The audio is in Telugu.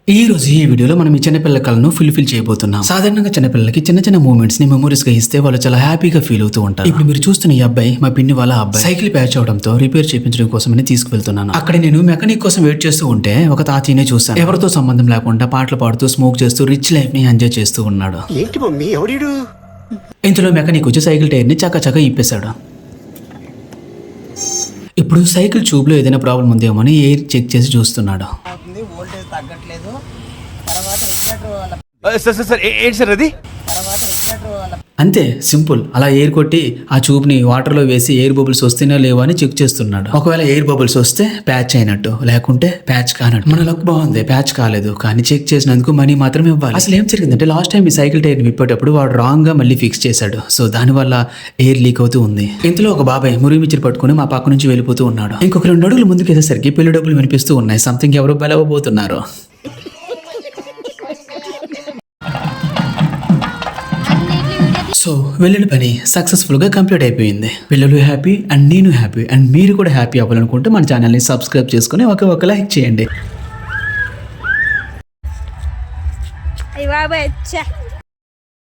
ఈ రోజు ఈ వీడియోలో మనం ఈ చిన్నపిల్లల కళను ఫుల్ఫిల్ చేయబోతున్నాం. సాధారణంగా చిన్నపిల్లలకి చిన్న చిన్న మూమెంట్స్ ని మెమోరీస్ గా ఇస్తే వాళ్ళు చాలా హ్యాపీగా ఫీల్ అవుతూ ఉంటారు. ఇప్పుడు మీరు చూస్తున్న ఈ అబ్బాయి మా పిన్ని వాళ్ళ అబ్బాయి. సైకిల్ ప్యాచ్ అవడంతో రిపేర్ చేయించడం కోసమని తీసుకువెళ్తున్నాను. అక్కడ నేను మెకానిక్ కోసం వెయిట్ చేస్తూ ఉంటే ఒక తాతయ్యనే చూసాను. ఎవరితో సంబంధం లేకుండా పాటలు పాడుతూ స్మోక్ చేస్తూ రిచ్ లైఫ్ ని ఎంజాయ్ చేస్తూ ఉన్నాడు. ఏంటి మమ్మీ ఎవడీడు? ఇంతలో మెకానిక్ వచ్చి సైకిల్ టైర్ ని చక్కచక్క ఇప్పేశాడు. ఇప్పుడు సైకిల్ ట్యూబ్ లో ఏదైనా ప్రాబ్లం ఉందేమో అని ఎయిర్ చెక్ చేసి చూస్తున్నాడు. వోల్టేజ్ తగ్గట్లేదు. తర్వాత సార్ ఏంటి సార్ అది? అంతే సింపుల్. అలా ఎయిర్ కొట్టి ఆ ట్యూబ్ ని వాటర్ లో వేసి ఎయిర్ బబుల్స్ వస్తేనే లేవో అని చెక్ చేస్తున్నాడు. ఒకవేళ ఎయిర్ బబుల్స్ వస్తే ప్యాచ్ అయినట్టు, లేకుంటే ప్యాచ్ కానట్టు. మన లక్ బాగుంది, ప్యాచ్ కాలేదు, కానీ చెక్ చేసినందుకు మనీ మాత్రమే ఇవ్వాలి. అసలు ఏం జరిగిందంటే లాస్ట్ టైం ఈ సైకిల్ టైర్ ని విప్పేటప్పుడు వాడు రాంగ్ గా మళ్ళీ ఫిక్స్ చేశాడు. సో దాని వల్ల ఎయిర్ లీక్ అవుతూ ఉంది. ఇంతలో ఒక బాబాయ్ మురిమిచ్చిరి పట్టుకుని మా పక్క నుంచి వెళ్ళిపోతూ ఉన్నాడు. ఇంకొక 2 అడుగులు ముందుకు వేసేసరికి పెళ్లి డబ్బులు వినిపిస్తూ ఉన్నాయి. సంథింగ్ ఎవరో బలవబోతున్నారు. సో వెళ్ళిన పని సక్సెస్ఫుల్ గా కంప్లీట్ అయిపోయింది. పిల్లలు హ్యాపీ అండ్ నేను హ్యాపీ అండ్ మీరు కూడా హ్యాపీ అవ్వాలనుకుంటే మన ఛానల్ని సబ్స్క్రైబ్ చేసుకుని ఒక లైక్ చేయండి. అయ్య బాబాయ్